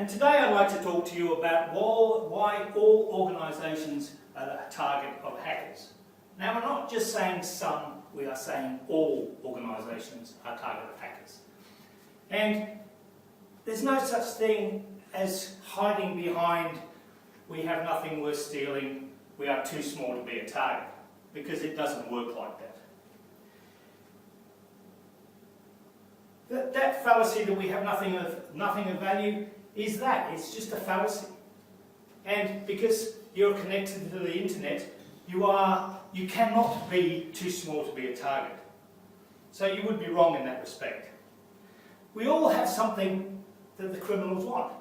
And today I'd like to talk to you about why all organisations are the target of hackers. Now we're not just saying some, we are saying all organisations are target of hackers. And there's no such thing as hiding behind we have nothing worth stealing, we are too small to be a target, because it doesn't work like that. That fallacy that we have nothing of value is that. It's just a fallacy. And because you're connected to the internet, you cannot be too small to be a target. So you would be wrong in that respect. We all have something that the criminals want.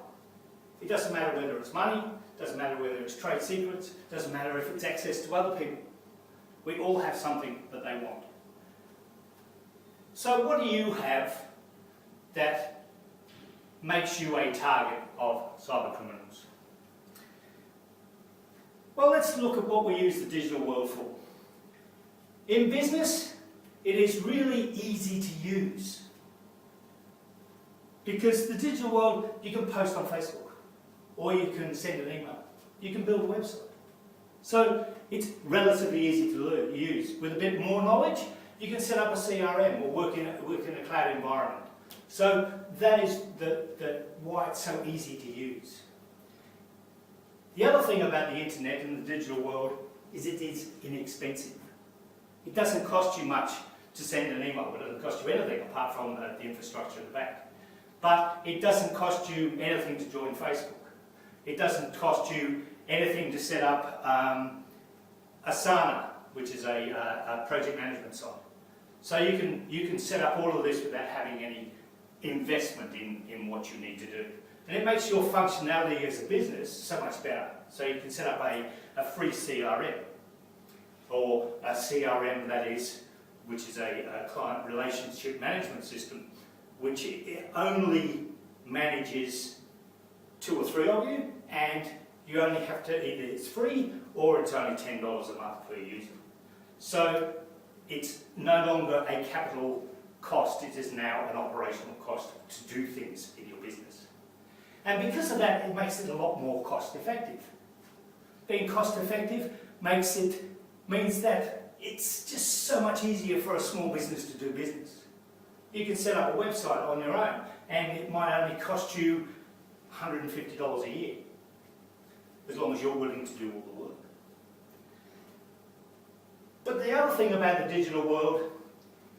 It doesn't matter whether it's money, doesn't matter whether it's trade secrets, doesn't matter if it's access to other people. We all have something that they want. So what do you have that makes you a target of cybercriminals? Well, let's look at what we use the digital world for. In business, it is really easy to use. Because the digital world, you can post on Facebook, or you can send an email, you can build a website. So it's relatively easy to use. With a bit more knowledge, you can set up a CRM or work in a cloud environment. So that is why it's so easy to use. The other thing about the internet and the digital world is it is inexpensive. It doesn't cost you much to send an email. It doesn't cost you anything apart from the infrastructure at the back. But it doesn't cost you anything to join Facebook. It doesn't cost you anything to set up Asana, which is a project management site. So you can set up all of this without having any investment in what you need to do. And it makes your functionality as a business so much better. So you can set up a free CRM, or a CRM which is a client relationship management system, which it only manages 2 or 3 of you, and you only have to, either it's free or it's only $10 a month per user. So it's no longer a capital cost, it is now an operational cost to do things in your business. And because of that, it makes it a lot more cost effective. Being cost effective means that it's just so much easier for a small business to do business. You can set up a website on your own, and it might only cost you $150 a year, as long as you're willing to do all the work. But the other thing about the digital world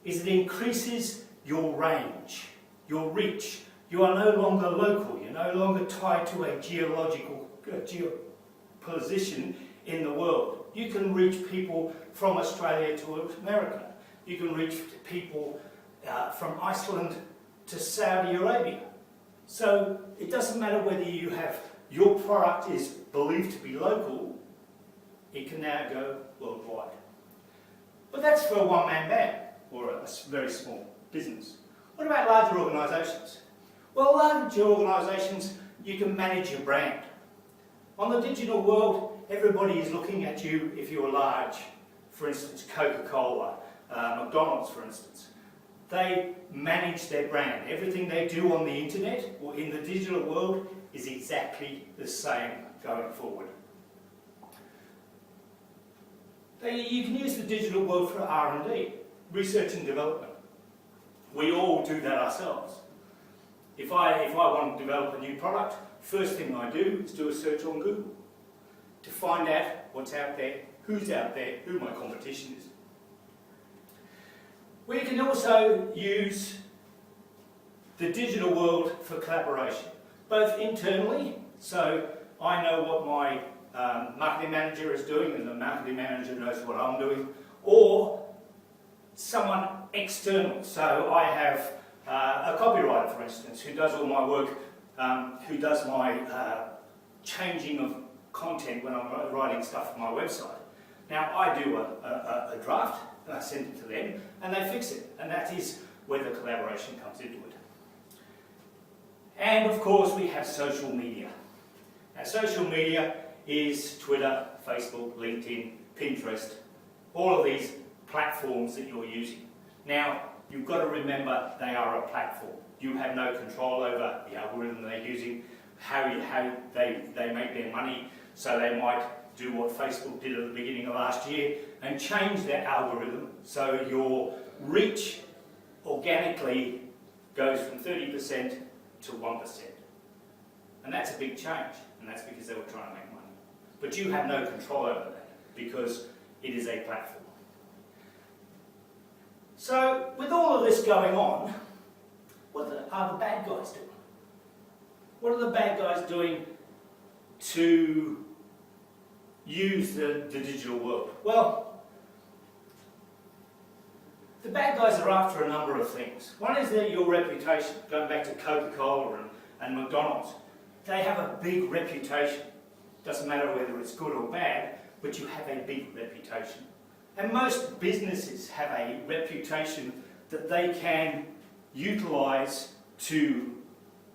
is it increases your range, your reach. You are no longer local, you're no longer tied to a geographical position in the world. You can reach people from Australia to America. You can reach people from Iceland to Saudi Arabia. So it doesn't matter whether your product is believed to be local, it can now go worldwide. But that's for a one-man band or a very small business. What about larger organisations? Well, larger organisations, you can manage your brand. On the digital world, everybody is looking at you if you're large. For instance, Coca-Cola, McDonald's for instance. They manage their brand. Everything they do on the internet or in the digital world is exactly the same going forward. You can use the digital world for R&D, research and development. We all do that ourselves. If I want to develop a new product, first thing I do is do a search on Google to find out what's out there, who's out there, who my competition is. We can also use the digital world for collaboration, both internally, so I know what my marketing manager is doing and the marketing manager knows what I'm doing, or someone external. So I have a copywriter, for instance, who does all my work, who does my changing of content when I'm writing stuff for my website. Now I do a draft, and I send it to them, and they fix it. And that is where the collaboration comes into it. And of course, we have social media. Now, social media is Twitter, Facebook, LinkedIn, Pinterest, all of these platforms that you're using. Now, you've got to remember they are a platform. You have no control over the algorithm they're using, how they make their money. So they might do what Facebook did at the beginning of last year and change their algorithm so your reach organically goes from 30% to 1%. And that's a big change, and that's because they were trying to make money. But you have no control over that because it is a platform. So with all of this going on, what are the bad guys doing? What are the bad guys doing to use the digital world? Well, the bad guys are after a number of things. One is your reputation, going back to Coca-Cola and McDonald's. They have a big reputation. Doesn't matter whether it's good or bad, but you have a big reputation. And most businesses have a reputation that they can utilise to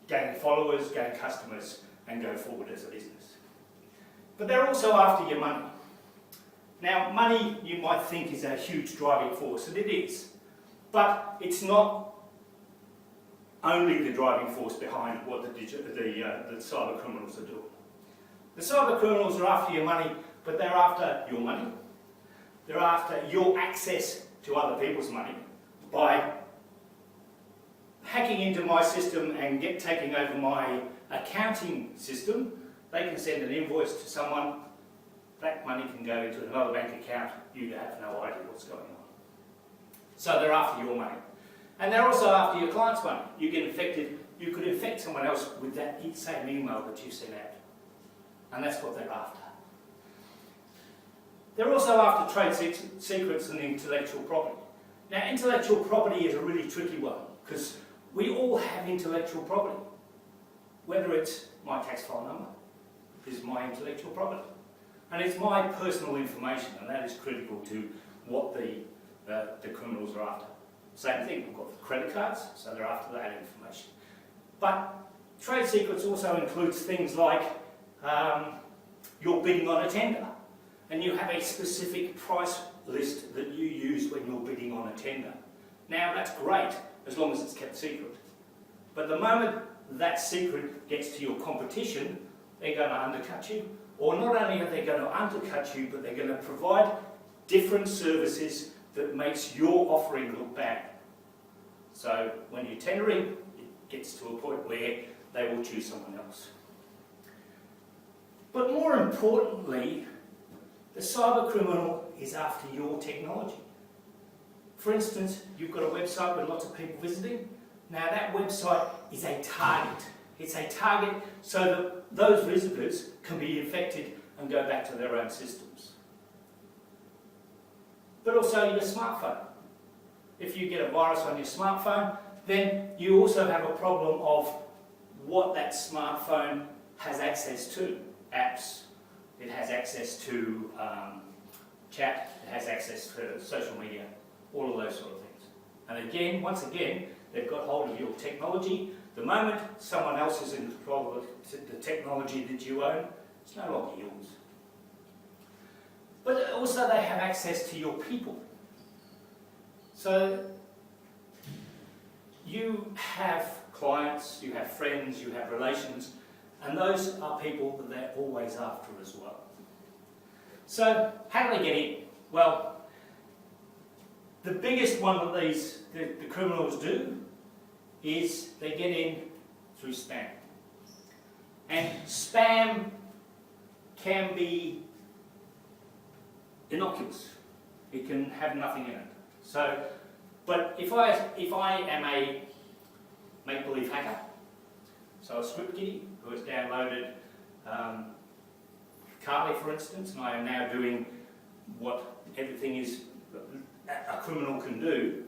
gain followers, gain customers, and go forward as a business. But they're also after your money. Now, money you might think is a huge driving force, and it is. But it's not only the driving force behind what the cyber criminals are doing. The cyber criminals are after your money, but they're after your money. They're after your access to other people's money by hacking into my system and taking over my accounting system. They can send an invoice to someone, that money can go into another bank account, you have no idea what's going on. So they're after your money. And they're also after your client's money. You get infected, you could infect someone else with that same email that you sent out. And that's what they're after. They're also after trade secrets and intellectual property. Now, intellectual property is a really tricky one because we all have intellectual property. Whether it's my tax file number is my intellectual property. And it's my personal information, and that is critical to what the criminals are after. Same thing, we've got the credit cards, so they're after that information. But trade secrets also includes things like you're bidding on a tender, and you have a specific price list that you use when you're bidding on a tender. Now that's great, as long as it's kept secret. But the moment that secret gets to your competition, they're going to undercut you. Or not only are they going to undercut you, but they're going to provide different services that makes your offering look bad. So when you're tendering, it gets to a point where they will choose someone else. But more importantly, the cyber criminal is after your technology. For instance, you've got a website with lots of people visiting. Now that website is a target. It's a target so that those visitors can be infected and go back to their own systems. But also your smartphone. If you get a virus on your smartphone, then you also have a problem of what that smartphone has access to. Apps, it has access to chat, it has access to social media, all of those sort of things. And again, once again, they've got hold of your technology. The moment someone else is in control of the technology that you own, it's no longer yours. But also they have access to your people. So you have clients, you have friends, you have relations, and those are people that they're always after as well. So how do they get in? Well, the biggest one that the criminals do is they get in through spam. And spam can be innocuous. It can have nothing in it. So, but if I am a make-believe hacker, so a script kiddie who has downloaded Carly, for instance, and I am now doing what everything is a criminal can do,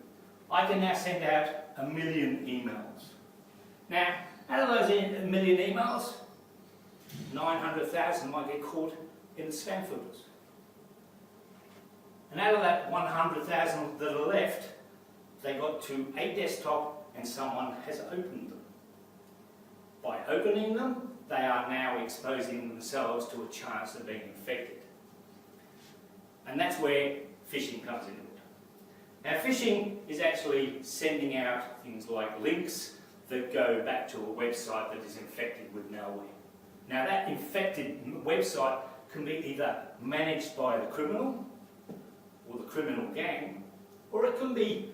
I can now send out 1 million emails. Now, out of those 1 million emails, 900,000 might get caught in the spam filters. And out of that 100,000 that are left, they got to a desktop and someone has opened them. By opening them, they are now exposing themselves to a chance of being infected. And that's where phishing comes into it. Now phishing is actually sending out things like links that go back to a website that is infected with malware. Now that infected website can be either managed by the criminal or the criminal gang, or it can be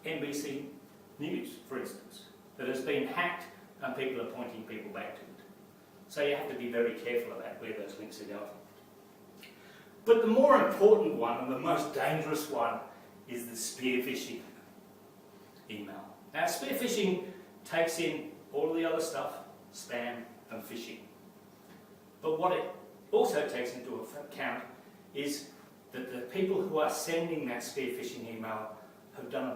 NBC News, for instance, that has been hacked and people are pointing people back to it. So you have to be very careful about where those links are going. But the more important one and the most dangerous one is the spear phishing email. Now spear phishing takes in all the other stuff, spam and phishing. But what it also takes into account is that the people who are sending that spear phishing email have done a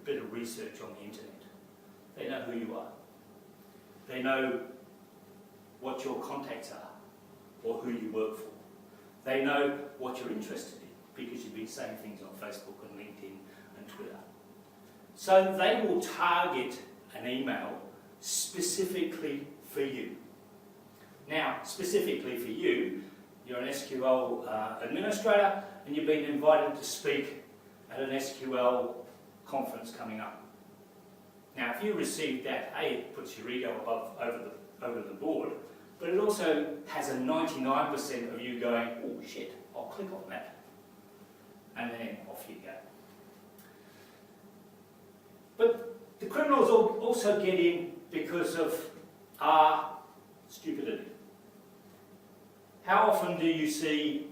bit of research on the internet. They know who you are. They know what your contacts are or who you work for. They know what you're interested in because you've been saying things on Facebook and LinkedIn and Twitter. So they will target an email specifically for you. Now, specifically for you, you're an SQL administrator and you've been invited to speak at an SQL conference coming up. Now, if you receive that, A, it puts your ego over the board, but it also has a 99% of you going, oh shit, I'll click on that. And then off you go. But the criminals also get in because of our stupidity. How often do you see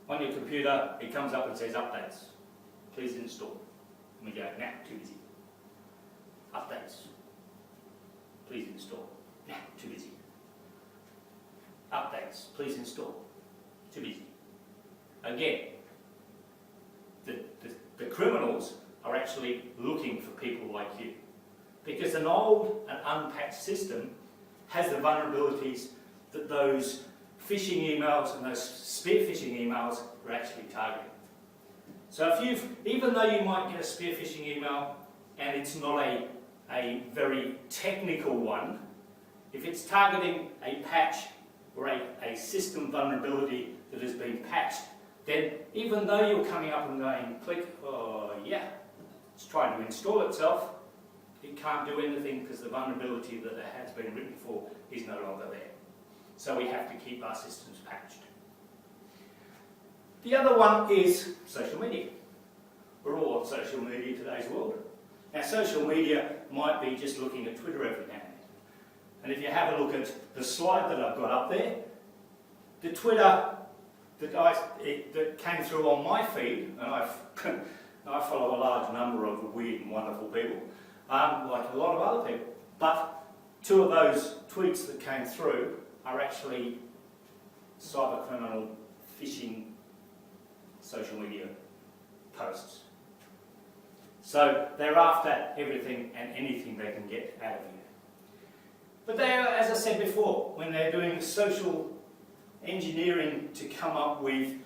on your computer, it comes up and says updates, please install. And we go, nah, too busy. Updates, please install. Nah, too busy. Updates, please install. Too busy. Again, the criminals are actually looking for people like you. Because an old and unpatched system has the vulnerabilities that those phishing emails and those spear phishing emails are actually targeting. So if even though you might get a spear phishing email and it's not a very technical one, if it's targeting a patch or a system vulnerability that has been patched, then even though you're coming up and going, click, oh yeah, it's trying to install itself, it can't do anything because the vulnerability that it has been written for is no longer there. So we have to keep our systems patched. The other one is social media. We're all on social media in today's world. Now social media might be just looking at Twitter every now and then. And if you have a look at the slide that I've got up there, the Twitter that came through on my feed, and I follow a large number of weird and wonderful people, like a lot of other people, but two of those tweets that came through are actually cybercriminal phishing social media posts. So they're after everything and anything they can get out of you. But they are, as I said before, when they're doing social engineering to come up with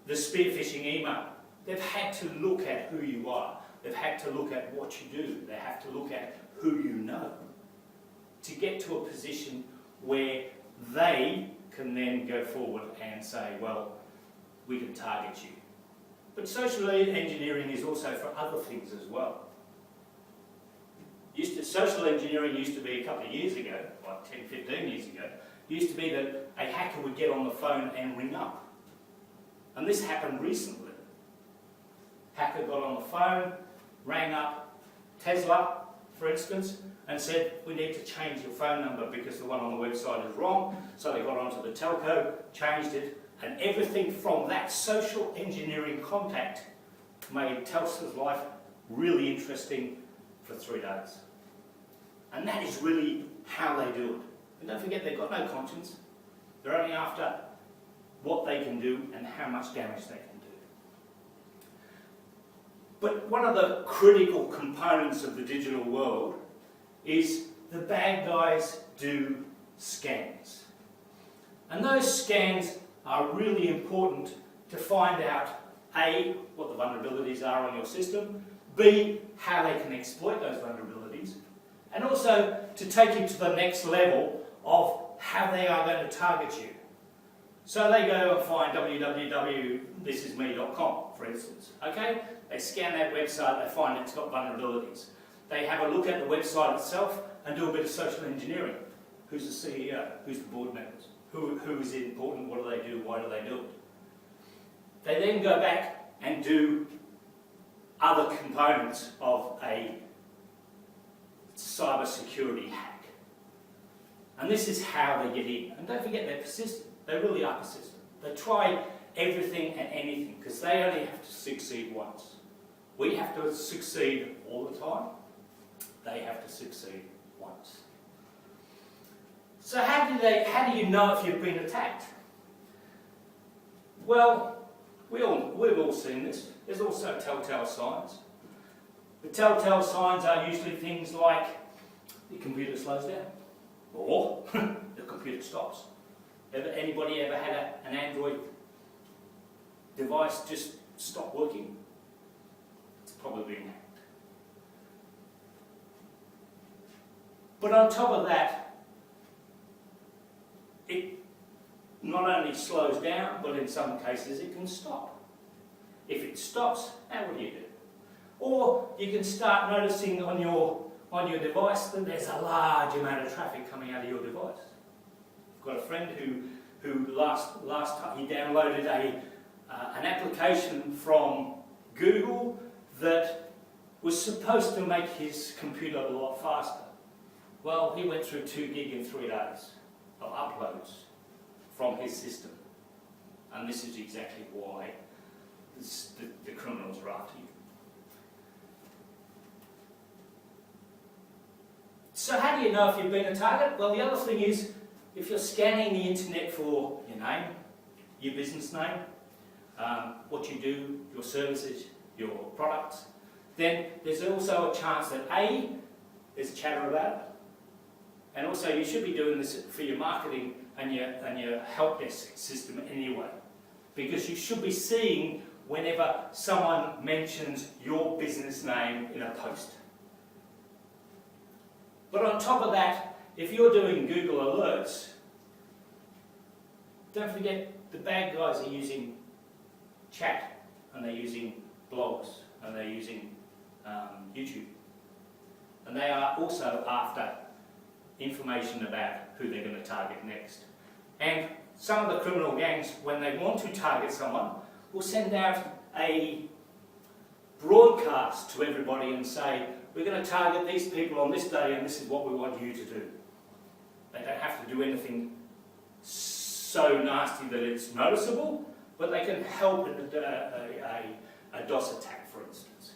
the spear phishing email, they've had to look at who you are. They've had to look at what you do. They have to look at who you know to get to a position where they can then go forward and say, well, we can target you. But social engineering is also for other things as well. Social engineering used to be a couple of years ago, like 10, 15 years ago, used to be that a hacker would get on the phone and ring up. And this happened recently. Hacker got on the phone, rang up Tesla, for instance, and said, we need to change your phone number because the one on the website is wrong. So they got onto the telco, changed it, and everything from that social engineering contact made Tesla's life really interesting for 3 days. And that is really how they do it. And don't forget, they've got no conscience. They're only after what they can do and how much damage they can do. But one of the critical components of the digital world is the bad guys do scans. And those scans are really important to find out A, what the vulnerabilities are on your system, B, how they can exploit those vulnerabilities, and also to take you to the next level of how they are going to target you. So they go and find www.thisisme.com, for instance. Okay? They scan that website, they find it's got vulnerabilities. They have a look at the website itself and do a bit of social engineering. Who's the CEO? Who's the board members? Who is important? What do they do? Why do they do it? They then go back and do other components of a cyber security hack. And this is how they get in. And don't forget, they're persistent. They really are persistent. They try everything and anything because they only have to succeed once. We have to succeed all the time. They have to succeed once. So how do you know if you've been attacked? Well, we've all seen this. There's also telltale signs. The telltale signs are usually things like the computer slows down or the computer stops. Anybody ever had an Android device just stop working? It's probably been hacked. But on top of that, it not only slows down, but in some cases it can stop. If it stops, now what do you do? Or you can start noticing on your device that there's a large amount of traffic coming out of your device. I've got a friend who last time he downloaded an application from Google that was supposed to make his computer a lot faster. Well, he went through 2 gig in 3 days of uploads from his system. And this is exactly why the criminals are after you. So how do you know if you've been a target? Well, the other thing is, if you're scanning the internet for your name, your business name, what you do, your services, your products, then there's also a chance that A, there's chatter about it, and also you should be doing this for your marketing and your help desk system anyway, because you should be seeing whenever someone mentions your business name in a post. But on top of that, if you're doing Google Alerts, don't forget the bad guys are using chat, and they're using blogs, and they're using YouTube. And they are also after information about who they're going to target next. And some of the criminal gangs, when they want to target someone, will send out a broadcast to everybody and say, we're going to target these people on this day and this is what we want you to do. They don't have to do anything so nasty that it's noticeable, but they can help in a DOS attack, for instance.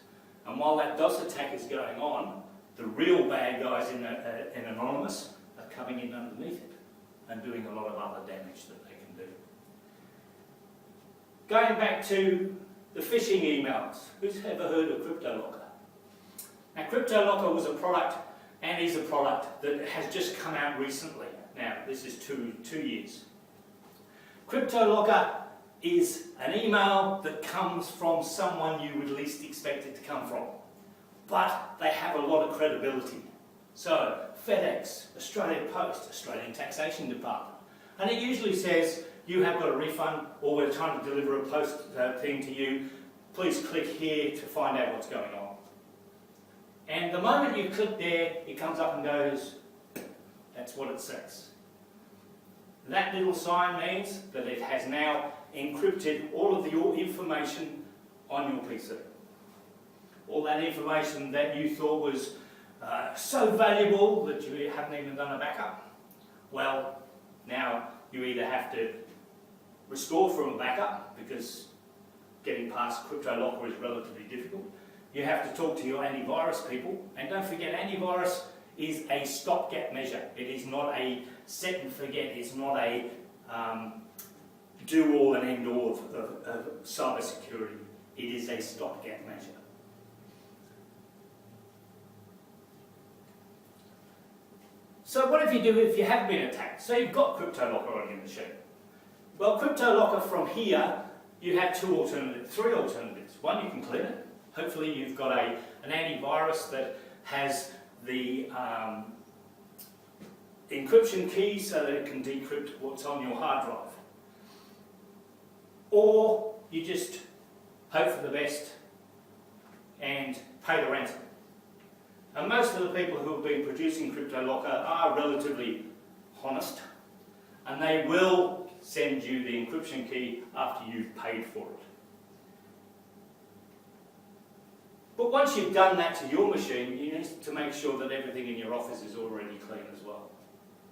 And while that DOS attack is going on, the real bad guys in Anonymous are coming in underneath it and doing a lot of other damage that they can do. Going back to the phishing emails, who's ever heard of CryptoLocker? Now, CryptoLocker was a product and is a product that has just come out recently. Now, this is two years. CryptoLocker is an email that comes from someone you would least expect it to come from. But they have a lot of credibility. So, FedEx, Australia Post, Australian Taxation Department. And it usually says, you have got a refund, or we're trying to deliver a post thing to you. Please click here to find out what's going on. And the moment you click there, it comes up and goes, that's what it says. That little sign means that it has now encrypted all of your information on your PC. All that information that you thought was so valuable that you haven't even done a backup. Well, now you either have to restore from a backup, because getting past CryptoLocker is relatively difficult. You have to talk to your antivirus people, and don't forget, antivirus is a stopgap measure. It is not a set and forget. It's not a do-all and end-all of cyber security. It is a stopgap measure. So what if you do if you have been attacked? So you've got CryptoLocker on your machine. Well, CryptoLocker from here, you have three alternatives. One, you can clean it. Hopefully you've got an antivirus that has the encryption key so that it can decrypt what's on your hard drive. Or you just hope for the best and pay the ransom. And most of the people who have been producing CryptoLocker are relatively honest, and they will send you the encryption key after you've paid for it. But once you've done that to your machine, you need to make sure that everything in your office is already clean as well.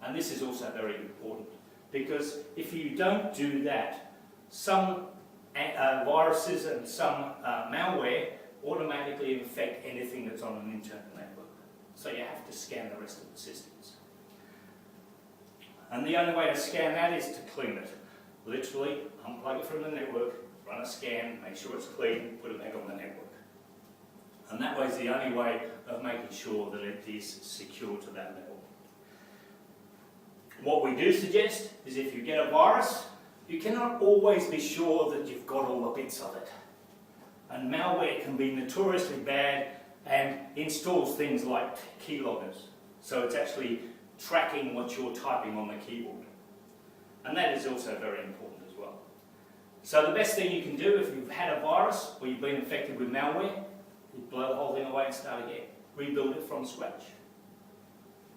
And this is also very important, because if you don't do that, some viruses and some malware automatically infect anything that's on an internal network. So you have to scan the rest of the systems. And the only way to scan that is to clean it. Literally, unplug it from the network, run a scan, make sure it's clean, put it back on the network. And that way is the only way of making sure that it is secure to that level. What we do suggest is if you get a virus, you cannot always be sure that you've got all the bits of it. And malware can be notoriously bad and installs things like keyloggers. So it's actually tracking what you're typing on the keyboard. And that is also very important as well. So the best thing you can do if you've had a virus or you've been infected with malware, you blow the whole thing away and start again. Rebuild it from scratch.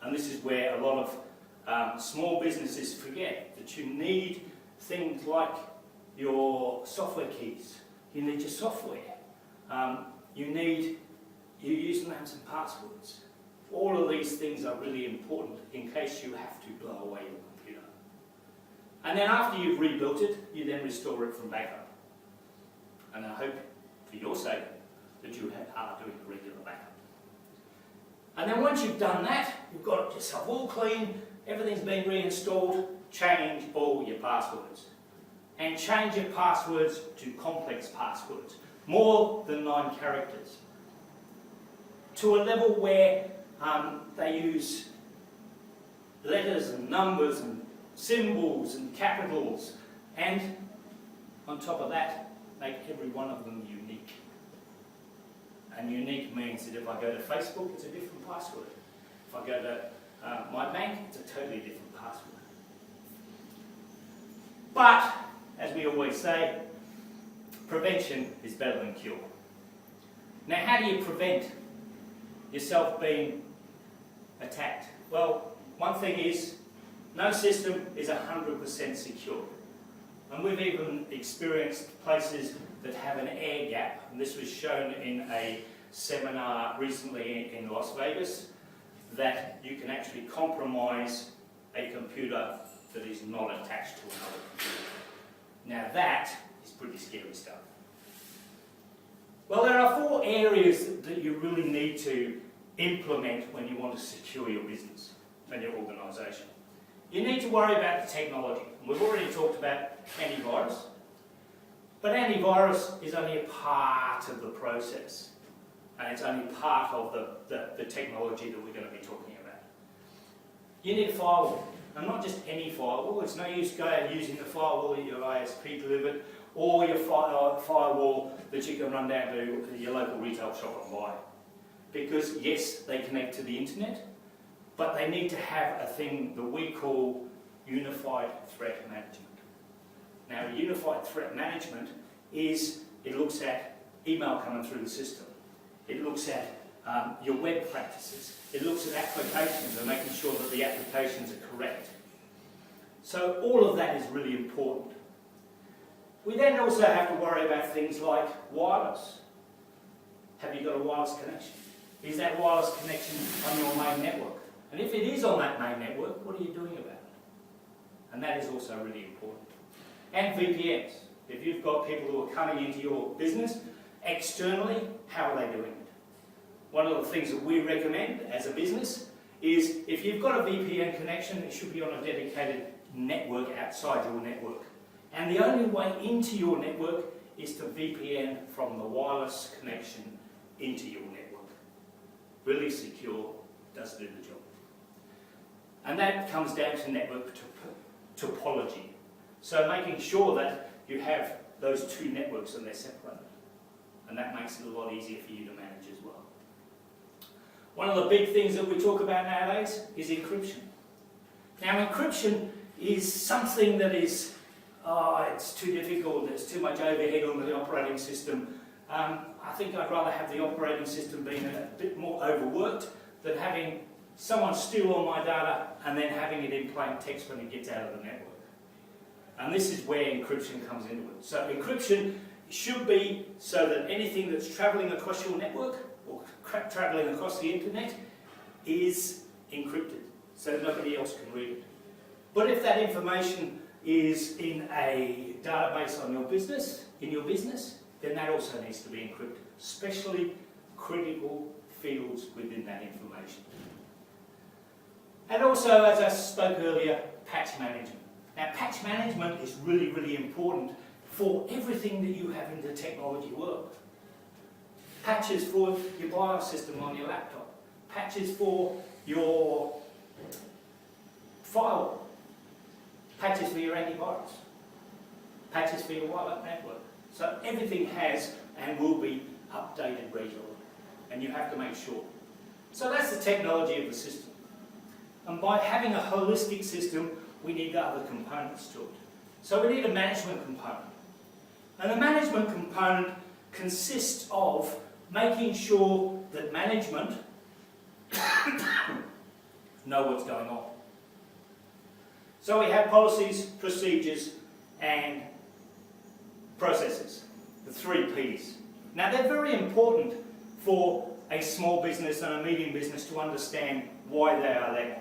And this is where a lot of small businesses forget that you need things like your software keys. You need your software. You need your usernames and passwords. All of these things are really important in case you have to blow away your computer. And then after you've rebuilt it, you then restore it from backup. And I hope, for your sake, that you are doing a regular backup. And then once you've done that, you've got yourself all clean, everything's been reinstalled, change all your passwords. And change your passwords to complex passwords, more than 9 characters. To a level where they use letters and numbers and symbols and capitals, and on top of that, make every one of them unique. And unique means that if I go to Facebook, it's a different password. If I go to my bank, it's a totally different password. But, as we always say, prevention is better than cure. Now, how do you prevent yourself being attacked? Well, one thing is, no system is 100% secure. And we've even experienced places that have an air gap, and this was shown in a seminar recently in Las Vegas, that you can actually compromise a computer that is not attached to another computer. Now that is pretty scary stuff. Well, there are 4 areas that you really need to implement when you want to secure your business and your organisation. You need to worry about the technology. We've already talked about antivirus, but antivirus is only a part of the process, and it's only part of the technology that we're going to be talking about. You need a firewall, and not just any firewall. It's no use going using the firewall that your ISP delivered, or your firewall that you can run down to your local retail shop and buy. Because yes, they connect to the internet, but they need to have a thing that we call unified threat management. Now, unified threat management is, it looks at email coming through the system. It looks at your web practices. It looks at applications and making sure that the applications are correct. So all of that is really important. We then also have to worry about things like wireless. Have you got a wireless connection? Is that wireless connection on your main network? And if it is on that main network, what are you doing about it? And that is also really important. And VPNs. If you've got people who are coming into your business externally, how are they doing it? One of the things that we recommend as a business is if you've got a VPN connection, it should be on a dedicated network outside your network. And the only way into your network is to VPN from the wireless connection into your network. Really secure, does do the job. And that comes down to network topology. So making sure that you have those 2 networks and they're separated. And that makes it a lot easier for you to manage as well. One of the big things that we talk about nowadays is encryption. Now, encryption is something that is, it's too difficult, there's too much overhead on the operating system. I think I'd rather have the operating system being a bit more overworked than having someone steal all my data and then having it in plain text when it gets out of the network. And this is where encryption comes into it. So encryption should be so that anything that's travelling across your network or travelling across the internet is encrypted, so nobody else can read it. But if that information is in a database on your business, then that also needs to be encrypted, especially critical fields within that information. And also, as I spoke earlier, patch management. Now, patch management is really, really important for everything that you have in the technology world. Patches for your BIOS system on your laptop, patches for your firewall, patches for your antivirus, patches for your wireless network. So everything has and will be updated regularly, and you have to make sure. So that's the technology of the system. And by having a holistic system, we need other components to it. So we need a management component. And the management component consists of making sure that management know what's going on. So we have policies, procedures, and processes, the 3 Ps. Now they're very important for a small business and a medium business to understand why they are there.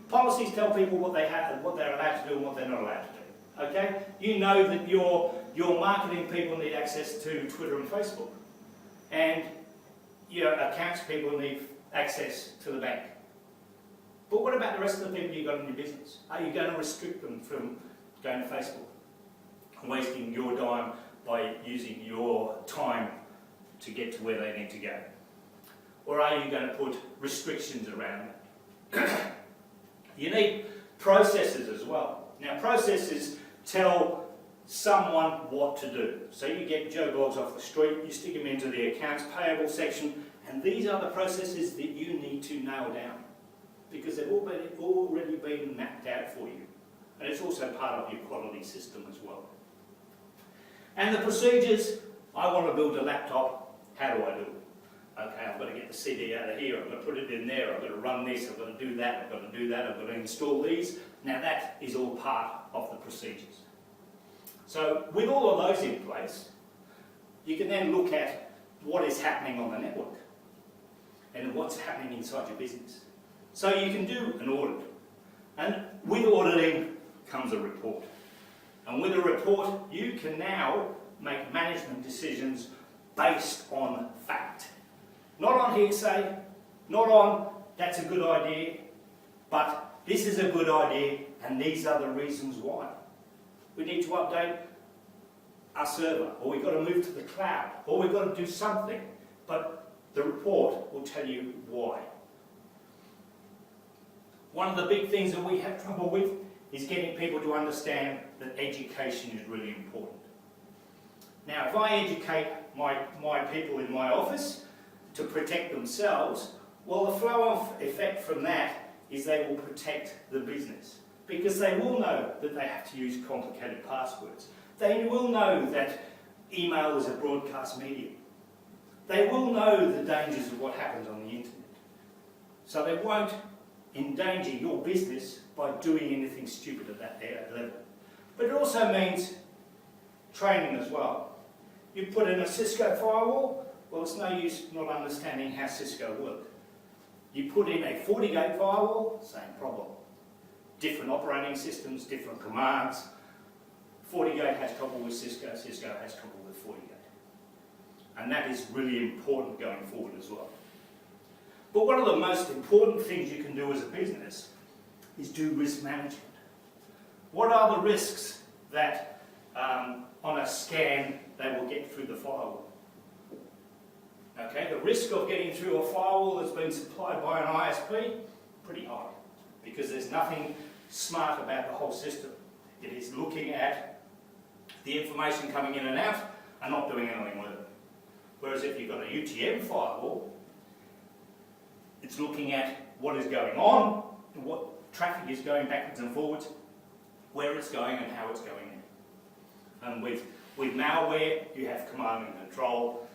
Policies tell people what they have, what they're allowed to do and what they're not allowed to do. Okay? You know that your marketing people need access to Twitter and Facebook, and your accounts people need access to the bank. But what about the rest of the people you've got in your business? Are you going to restrict them from going to Facebook and wasting your dime by using your time to get to where they need to go? Or are you going to put restrictions around it? You need processes as well. Now, processes tell someone what to do. So you get Joe Blogs off the street, you stick him into the accounts payable section, and these are the processes that you need to nail down, because they've already been mapped out for you. And it's also part of your quality system as well. And the procedures, I want to build a laptop, how do I do it? Okay, I've got to get the CD out of here, I've got to put it in there, I've got to run this, I've got to do that, I've got to do that, I've got to install these. Now that is all part of the procedures. So with all of those in place, you can then look at what is happening on the network and what's happening inside your business. So you can do an audit. And with auditing comes a report. And with a report, you can now make management decisions based on fact. Not on hearsay, not on that's a good idea, but this is a good idea and these are the reasons why. We need to update our server, or we've got to move to the cloud, or we've got to do something, but the report will tell you why. One of the big things that we have trouble with is getting people to understand that education is really important. Now, if I educate my people in my office to protect themselves, well, the flow-on effect from that is they will protect the business, because they will know that they have to use complicated passwords. They will know that email is a broadcast medium. They will know the dangers of what happens on the internet. So they won't endanger your business by doing anything stupid at that level. But it also means training as well. You put in a Cisco firewall, well, it's no use not understanding how Cisco works. You put in a FortiGate firewall, same problem. Different operating systems, different commands. FortiGate has trouble with Cisco, Cisco has trouble with FortiGate. And that is really important going forward as well. But one of the most important things you can do as a business is do risk management. What are the risks that on a scan they will get through the firewall? Okay, the risk of getting through a firewall that's been supplied by an ISP, pretty high, because there's nothing smart about the whole system. It is looking at the information coming in and out and not doing anything with it. Whereas if you've got a UTM firewall, it's looking at what is going on, what traffic is going backwards and forwards, where it's going and how it's going in. And with malware, you have command and control,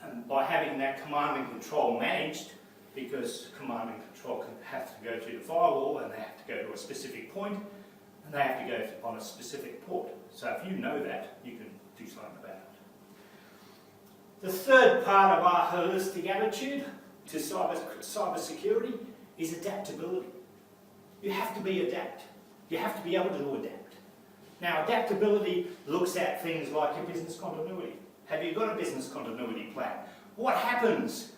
And by having that command and control managed, because command and control have to go through the firewall and they have to go to a specific point and they have to go on a specific port. So if you know that, you can do something about it. The third part of our holistic attitude to cyber security is adaptability. You have to be adapt. You have to be able to adapt. Now, adaptability looks at things like your business continuity. Have you got a business continuity plan? What happens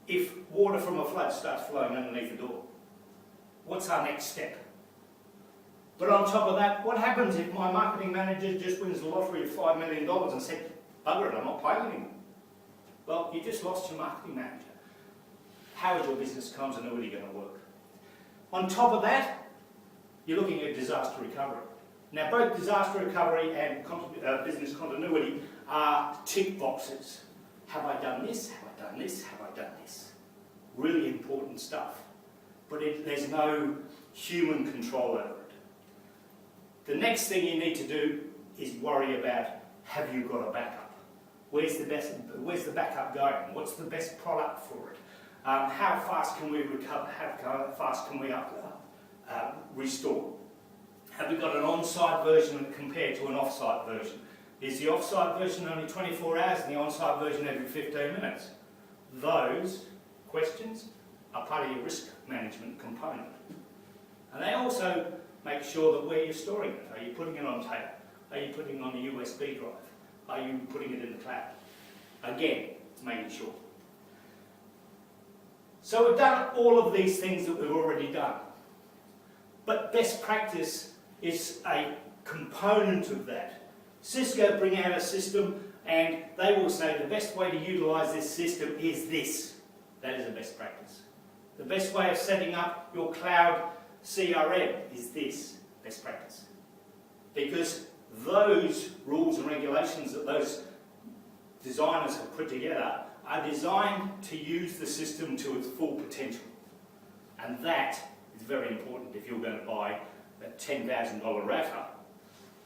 if water from a flood starts flowing underneath the door? What's our next step? But on top of that, what happens if my marketing manager just wins the lottery of $5 million and said, bugger it, I'm not playing anymore? Well, you just lost your marketing manager. How is your business continuity going to work? On top of that, you're looking at disaster recovery. Now, both disaster recovery and business continuity are tick boxes. Have I done this? Have I done this? Have I done this? Really important stuff. But there's no human control over it. The next thing you need to do is worry about, have you got a backup? Where's the backup going? What's the best product for it? How fast can we recover? How fast can we restore? Have we got an on-site version compared to an off-site version? Is the off-site version only 24 hours and the on-site version every 15 minutes? Those questions are part of your risk management component. And they also make sure that where you're storing it. Are you putting it on tape? Are you putting it on a USB drive? Are you putting it in the cloud? Again, making sure. So we've done all of these things that we've already done. But best practice is a component of that. Cisco bring out a system and they will say the best way to utilise this system is this. That is a best practice. The best way of setting up your cloud CRM is this, best practice. Because those rules and regulations that those designers have put together are designed to use the system to its full potential. And that is very important if you're going to buy a $10,000 router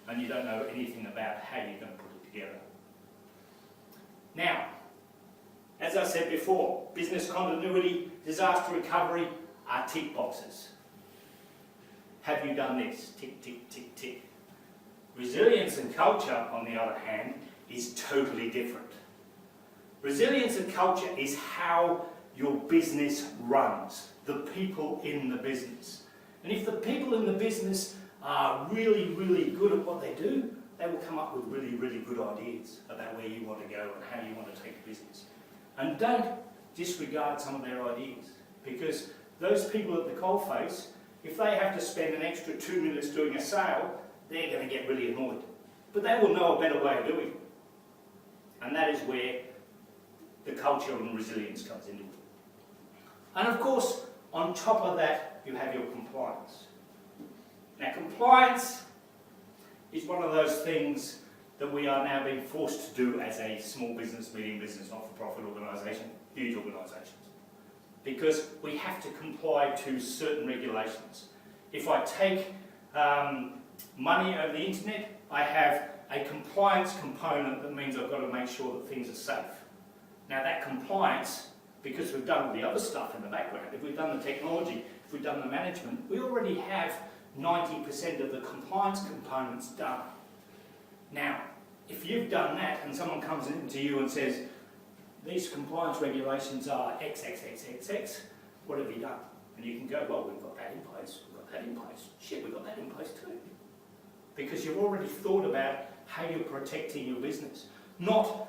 and you don't know anything about how you're going to put it together. Now, as I said before, business continuity, disaster recovery are tick boxes. Have you done this? Tick, tick, tick, tick. Resilience and culture, on the other hand, is totally different. Resilience and culture is how your business runs, the people in the business. And if the people in the business are really, really good at what they do, they will come up with really, really good ideas about where you want to go and how you want to take the business. And don't disregard some of their ideas, because those people at the coalface, if they have to spend an extra 2 minutes doing a sale, they're going to get really annoyed. But they will know a better way of doing it. And that is where the culture and resilience comes into it. And of course, on top of that, you have your compliance. Now, compliance is one of those things that we are now being forced to do as a small business, medium business, not-for-profit organisation, huge organisations. Because we have to comply to certain regulations. If I take money over the internet, I have a compliance component that means I've got to make sure that things are safe. Now that compliance, because we've done all the other stuff in the background, if we've done the technology, if we've done the management, we already have 90% of the compliance components done. Now, if you've done that and someone comes into you and says, these compliance regulations are XXXXX, what have you done? And you can go, well, we've got that in place, we've got that in place. Shit, we've got that in place too. Because you've already thought about how you're protecting your business. Not,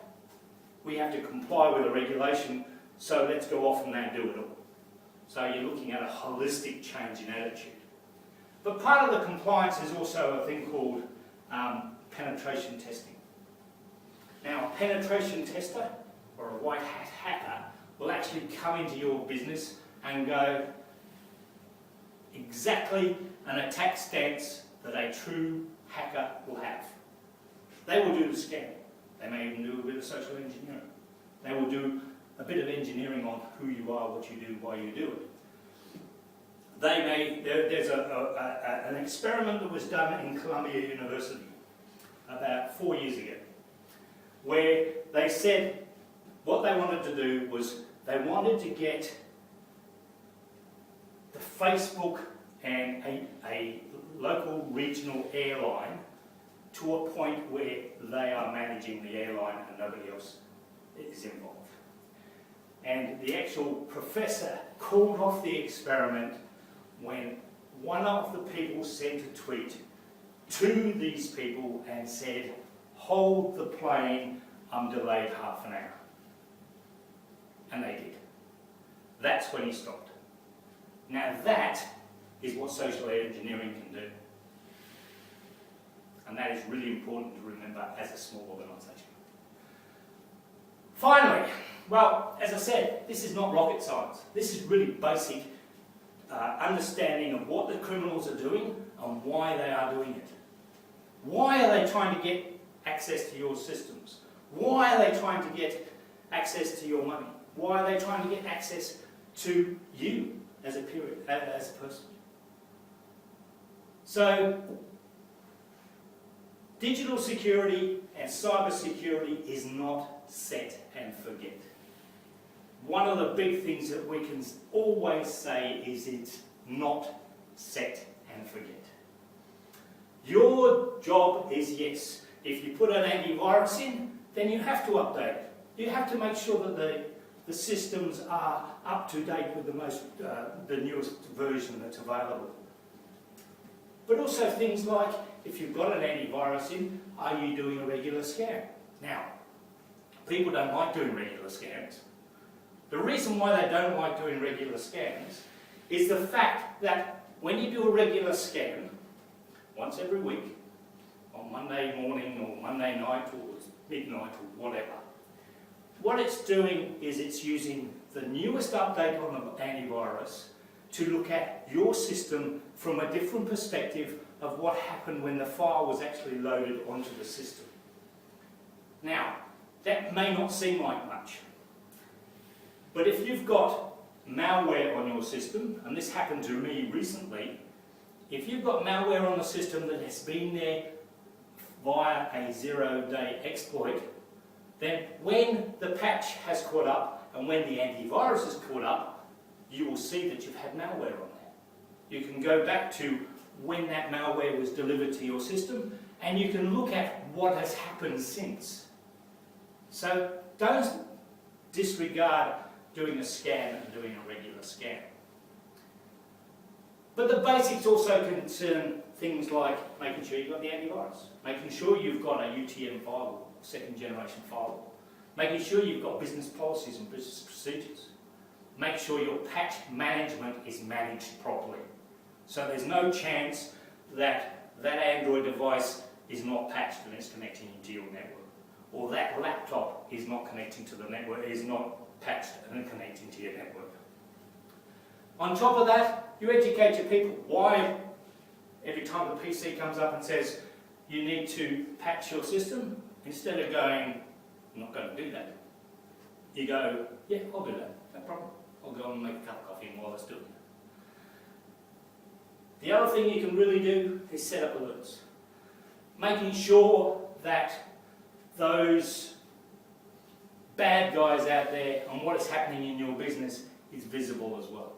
we have to comply with a regulation, so let's go off and now do it all. So you're looking at a holistic change in attitude. But part of the compliance is also a thing called penetration testing. Now, a penetration tester or a white hat hacker will actually come into your business and go exactly an attack stance that a true hacker will have. They will do the scanning. They may even do a bit of social engineering. They will do a bit of engineering on who you are, what you do, why you do it. There's an experiment that was done in Columbia University about 4 years ago, where they said what what they wanted to do was they wanted to get the Facebook and a local regional airline to a point where they are managing the airline and nobody else is involved. And the actual professor called off the experiment when one of the people sent a tweet to these people and said, "Hold the plane, I'm delayed half an hour." And they did. That's when he stopped. Now that is what social engineering can do. And that is really important to remember as a small organisation. Finally, well, as I said, this is not rocket science. This is really basic understanding of what the criminals are doing and why they are doing it. Why are they trying to get access to your systems? Why are they trying to get access to your money? Why are they trying to get access to you as a person? So, digital security and cyber security is not set and forget. One of the big things that we can always say is it's not set and forget. Your job is, yes, if you put an antivirus in, then you have to update it. You have to make sure that the systems are up to date with the newest version that's available. But also things like, if you've got an antivirus in, are you doing a regular scan? Now, people don't like doing regular scans. The reason why they don't like doing regular scans is the fact that when you do a regular scan, once every week, on Monday morning or Monday night or midnight or whatever, what it's doing is it's using the newest update on the antivirus to look at your system from a different perspective of what happened when the file was actually loaded onto the system. Now, that may not seem like much, but if you've got malware on your system, and this happened to me recently, if you've got malware on the system that has been there via a zero-day exploit, then when the patch has caught up and when the antivirus has caught up, you will see that you've had malware on there. You can go back to when that malware was delivered to your system and you can look at what has happened since. So don't disregard doing a scan and doing a regular scan. But the basics also concern things like making sure you've got the antivirus, making sure you've got a UTM firewall, second generation firewall, making sure you've got business policies and business procedures, make sure your patch management is managed properly. So there's no chance that that Android device is not patched and it's connecting into your network, or that laptop is not connecting to the network, is not patched and connecting to your network. On top of that, you educate your people. Why, every time the PC comes up and says you need to patch your system, instead of going, I'm not going to do that, you go, yeah, I'll do that, no problem. I'll go and make a cup of coffee while it's doing it. The other thing you can really do is set up alerts. Making sure that those bad guys out there and what is happening in your business is visible as well.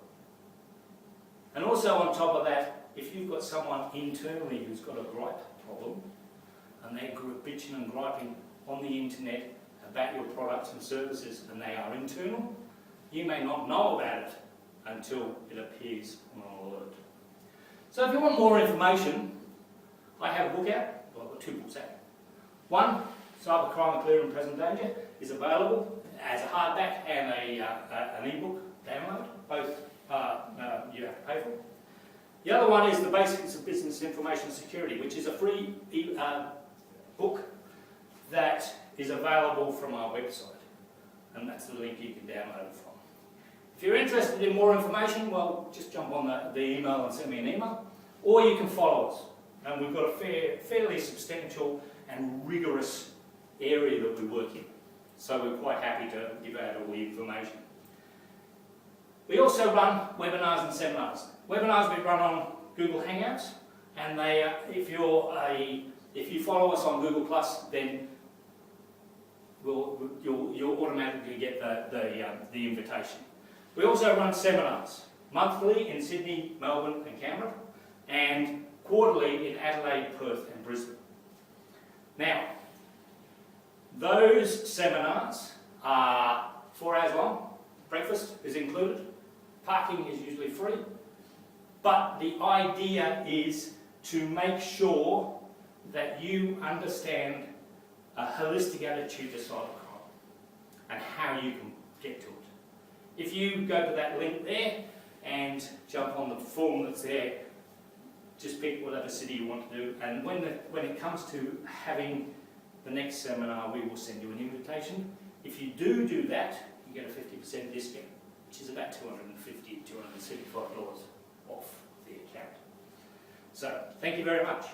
And also on top of that, if you've got someone internally who's got a gripe problem and they're bitching and griping on the internet about your products and services and they are internal, you may not know about it until it appears on an alert. So if you want more information, I have a book out. Well, I've got 2 books out. One, Cybercrime, A Clear and Present Danger, is available as a hardback and an ebook download. Both you have to pay for. The other one is The Basics of Business Information Security, which is a free book that is available from our website. And that's the link you can download it from. If you're interested in more information, well, just jump on the email and send me an email. Or you can follow us. And we've got a fairly substantial and rigorous area that we work in. So we're quite happy to give out all the information. We also run webinars and seminars. Webinars we run on Google Hangouts, and if you follow us on Google+, then you'll automatically get the invitation. We also run seminars, monthly in Sydney, Melbourne and Canberra, and quarterly in Adelaide, Perth and Brisbane. Now, those seminars are 4 hours long, breakfast is included, parking is usually free, but the idea is to make sure that you understand a holistic attitude to cybercrime and how you can get to it. If you go to that link there and jump on the form that's there, just pick whatever city you want to do, and when it comes to having the next seminar, we will send you an invitation. If you do that, you get a 50% discount, which is about $250, $275 off the account. So, thank you very much.